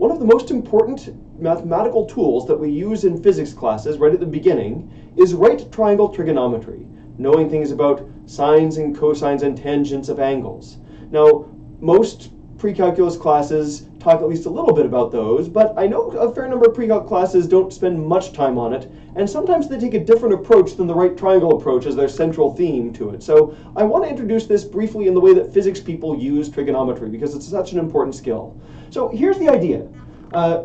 one of the most important mathematical tools that we use in physics classes right at the beginning is right triangle trigonometry, knowing things about sines and cosines and tangents of angles. Now, most pre-calculus classes talk at least a little bit about those, but I know a fair number of pre-calc classes don't spend much time on it, and sometimes they take a different approach than the right triangle approach as their central theme to it. So I want to introduce this briefly in the way that physics people use trigonometry, because it's such an important skill. So here's the idea.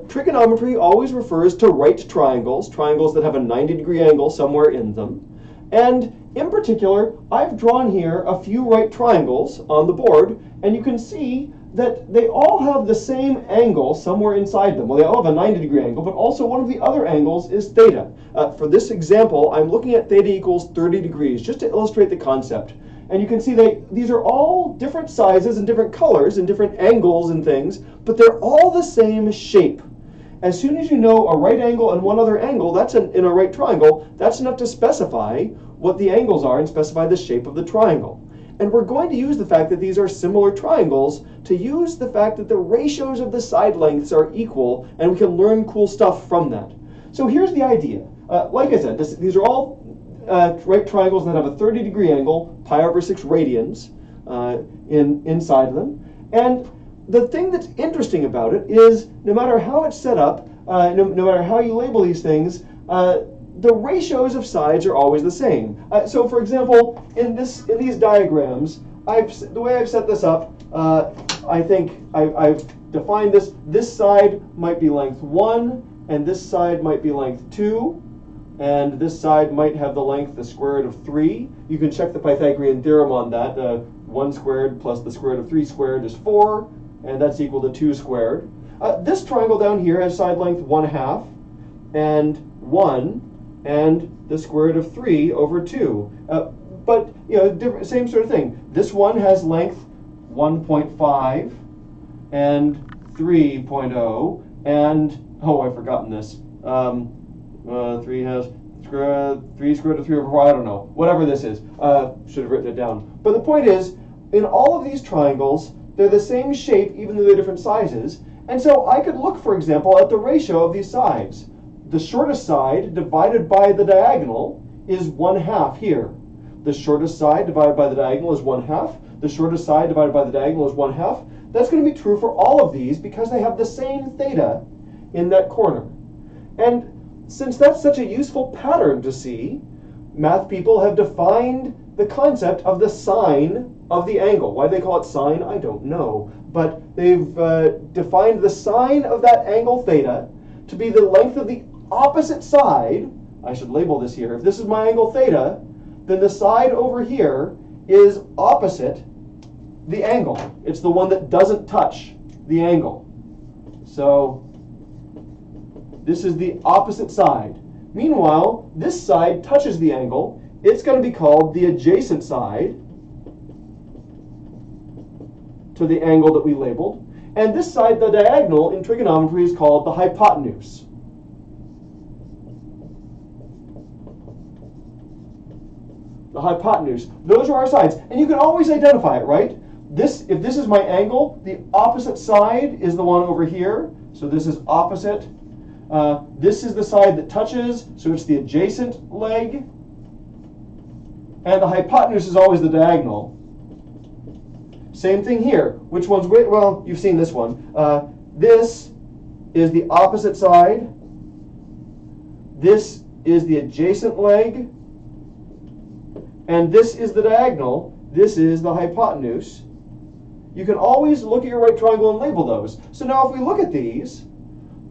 Trigonometry always refers to right triangles, triangles that have a 90-degree angle somewhere in them. And in particular, I've drawn here a few right triangles on the board, and you can see that they all have the same angle somewhere inside them. Well, they all have a 90-degree angle, but also one of the other angles is theta. For this example, I'm looking at theta equals 30 degrees, just to illustrate the concept. And you can see these are all different sizes and different colors and different angles and things, but they're all the same shape. As soon as you know a right angle and one other angle, that's in a right triangle, that's enough to specify what the angles are and specify the shape of the triangle. And we're going to use the fact that these are similar triangles to use the fact that the ratios of the side lengths are equal, and we can learn cool stuff from that. So here's the idea. Like I said, these are all right triangles that have a 30-degree angle, pi over 6 radians inside them. And the thing that's interesting about it is no matter how it's set up, no matter how you label these things, the ratios of sides are always the same. So for example, in these diagrams, the way I've set this up, I think I've defined this. This side might be length 1, and this side might be length 2, and this side might have the length the square root of 3. You can check the Pythagorean Theorem on that. 1 squared plus the square root of 3 squared is 4, and that's equal to 2 squared. This triangle down here has side length 1/2 and 1, and the square root of 3 over 2. But same sort of thing. This one has length 1.5 and 3.0, and I've forgotten this. 3 has 3 square root of 3 over 4. I don't know. Whatever this is, should have written it down. But the point is, in all of these triangles, they're the same shape, even though they're different sizes. And so I could look, for example, at the ratio of these sides. The shortest side divided by the diagonal is 1/2 here. The shortest side divided by the diagonal is 1/2. The shortest side divided by the diagonal is 1/2. That's going to be true for all of these because they have the same theta in that corner. And since that's such a useful pattern to see, math people have defined the concept of the sine of the angle. Why they call it sine, I don't know. But they've defined the sine of that angle theta to be the length of the opposite side. I should label this here. If this is my angle theta, then the side over here is opposite the angle. It's the one that doesn't touch the angle. So this is the opposite side. Meanwhile, this side touches the angle. It's going to be called the adjacent side to the angle that we labeled. And this side, the diagonal, in trigonometry is called the hypotenuse. The hypotenuse. Those are our sides. And you can always identify it, right? If this is my angle, the opposite side is the one over here. So this is opposite. This is the side that touches, so it's the adjacent leg. And the hypotenuse is always the diagonal. Same thing here. Which one's which? Well, you've seen this one. This is the opposite side. This is the adjacent leg. And this is the diagonal. This is the hypotenuse. You can always look at your right triangle and label those. So now if we look at these,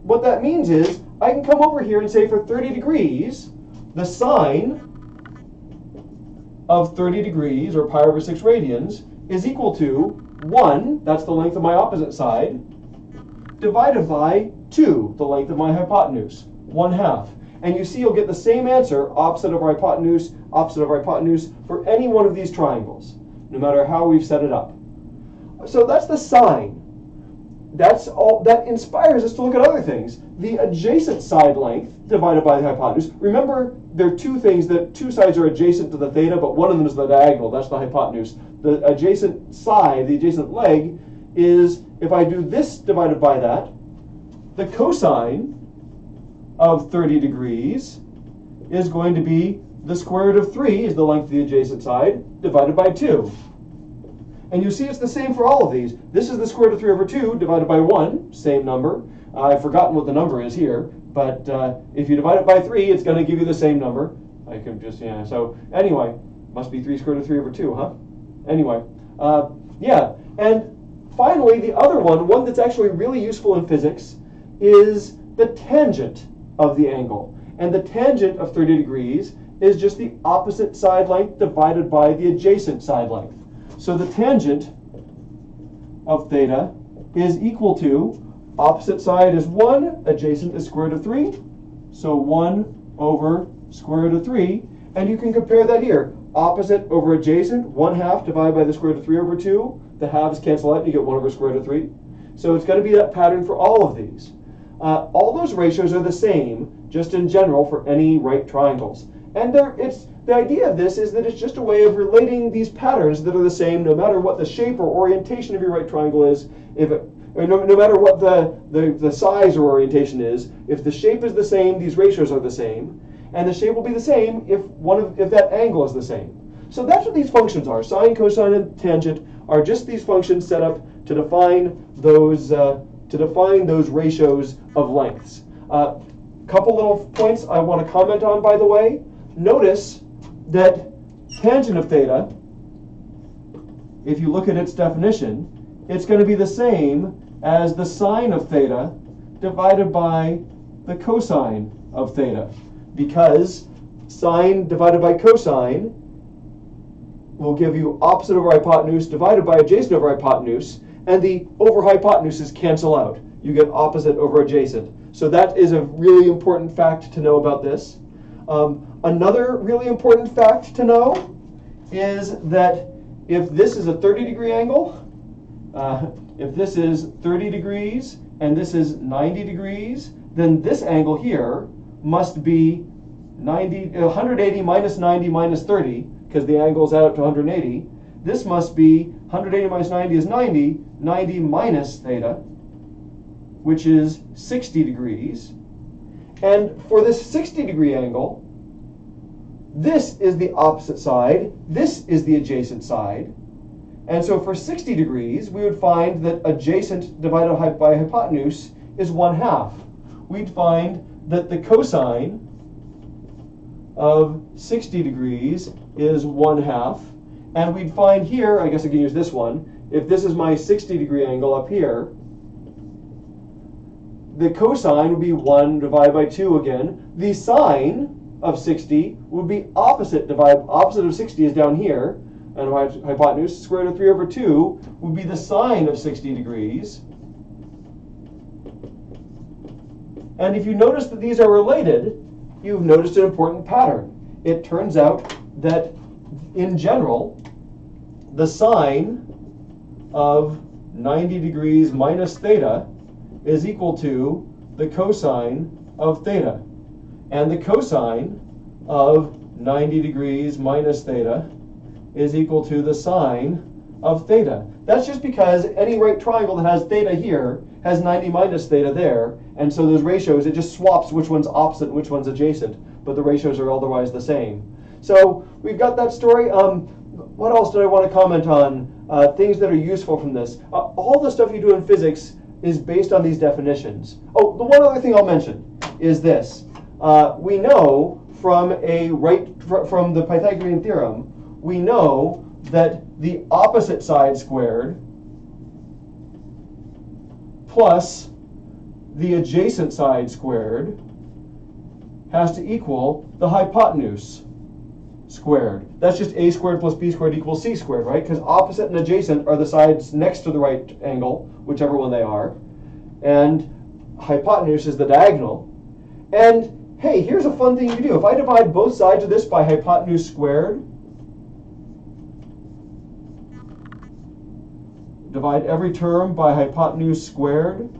what that means is I can come over here and say for 30 degrees, the sine of 30 degrees, or pi over 6 radians, is equal to 1, that's the length of my opposite side, divided by 2, the length of my hypotenuse, 1/2. And you see you'll get the same answer, opposite of hypotenuse, for any one of these triangles, no matter how we've set it up. So that's the sine. That's all that inspires us to look at other things. The adjacent side length divided by the hypotenuse. Remember, there are two things that two sides are adjacent to the theta, but one of them is the diagonal. That's the hypotenuse. The adjacent side, the adjacent leg, is if I do this divided by that, the cosine of 30 degrees is going to be the square root of 3 is the length of the adjacent side divided by 2. And you see it's the same for all of these. This is the square root of 3 over 2 divided by 1, same number. I've forgotten what the number is here, but if you divide it by 3, it's going to give you the same number. I could just, yeah, so anyway, must be 3 square root of 3 over 2, huh? Anyway, yeah. And finally, the other one that's actually really useful in physics, is the tangent of the angle. And the tangent of 30 degrees is just the opposite side length divided by the adjacent side length. So the tangent of theta is equal to, opposite side is 1, adjacent is square root of 3. So 1 over square root of 3. And you can compare that here. Opposite over adjacent, 1/2 divided by the square root of 3 over 2. The halves cancel out and you get 1 over square root of 3. So it's going to be that pattern for all of these. All those ratios are the same, just in general, for any right triangles. And the idea of this is that it's just a way of relating these patterns that are the same no matter what the shape or orientation of your right triangle is. No matter what the size or orientation is, if the shape is the same, these ratios are the same. And the shape will be the same if that angle is the same. So that's what these functions are. Sine, cosine, and tangent are just these functions set up to define those ratios of lengths. Couple little points I want to comment on, by the way. Notice that tangent of theta, if you look at its definition, it's going to be the same as the sine of theta divided by the cosine of theta, because sine divided by cosine will give you opposite over hypotenuse divided by adjacent over hypotenuse, and the over hypotenuses cancel out. You get opposite over adjacent. So that is a really important fact to know about this. Another really important fact to know is that if this is a 30-degree angle, if this is 30 degrees and this is 90 degrees, then this angle here must be 180 minus 90 minus 30, because the angles add up to 180. This must be 180 minus 90 is 90, 90 minus theta, which is 60 degrees. And for this 60-degree angle, this is the opposite side, this is the adjacent side. And so for 60 degrees, we would find that adjacent divided by hypotenuse is 1/2. We'd find that the cosine of 60 degrees is 1/2. And we'd find here, I guess I can use this one, if this is my 60-degree angle up here, the cosine would be 1 divided by 2 again. The sine of 60 would be opposite of 60 is down here, and hypotenuse, square root of 3 over 2, would be the sine of 60 degrees. And if you notice that these are related, you've noticed an important pattern. It turns out that, in general, the sine of 90 degrees minus theta is equal to the cosine of theta. And the cosine of 90 degrees minus theta is equal to the sine of theta. That's just because any right triangle that has theta here has 90 minus theta there, and so those ratios, it just swaps which one's opposite and which one's adjacent, but the ratios are otherwise the same. So we've got that story. What else did I want to comment on? Things that are useful from this. All the stuff you do in physics is based on these definitions. Oh, the one other thing I'll mention is this. We know from the Pythagorean Theorem, we know that the opposite side squared plus the adjacent side squared has to equal the hypotenuse squared. That's just a squared plus b squared equals c squared, right? Because opposite and adjacent are the sides next to the right angle, whichever one they are. And hypotenuse is the diagonal. And hey, here's a fun thing to do. If I divide both sides of this by hypotenuse squared, divide every term by hypotenuse squared,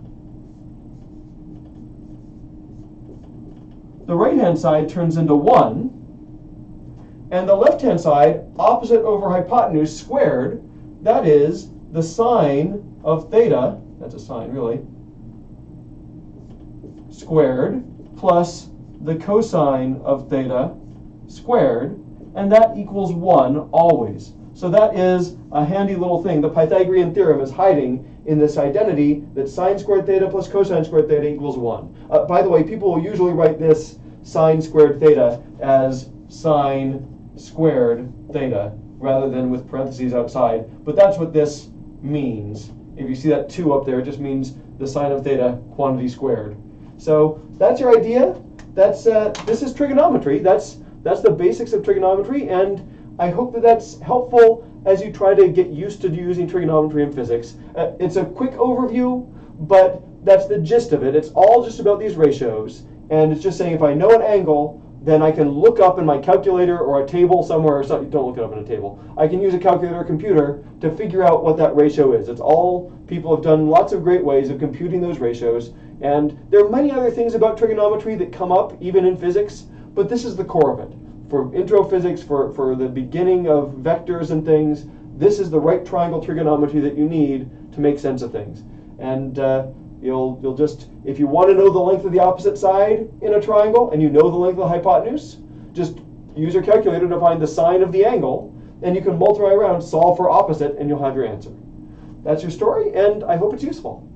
the right-hand side turns into 1, and the left-hand side, opposite over hypotenuse squared, that is the sine of theta, that's a sine really, squared plus the cosine of theta squared, and that equals 1 always. So that is a handy little thing. The Pythagorean theorem is hiding in this identity that sine squared theta plus cosine squared theta equals 1. By the way, people will usually write this sine squared theta as sine squared theta rather than with parentheses outside, but that's what this means. If you see that 2 up there, it just means the sine of theta quantity squared. So that's your idea. This is trigonometry. That's the basics of trigonometry, and I hope that that's helpful as you try to get used to using trigonometry in physics. It's a quick overview, but that's the gist of it. It's all just about these ratios, and it's just saying if I know an angle, then I can look up in my calculator or a table somewhere, or something. Don't look it up in a table. I can use a calculator or computer to figure out what that ratio is. It's all, people have done lots of great ways of computing those ratios, and there are many other things about trigonometry that come up even in physics, but this is the core of it. For intro physics, for the beginning of vectors and things, this is the right triangle trigonometry that you need to make sense of things. And you'll just, if you want to know the length of the opposite side in a triangle and you know the length of the hypotenuse, just use your calculator to find the sine of the angle, and you can multiply around, solve for opposite, and you'll have your answer. That's your story, and I hope it's useful.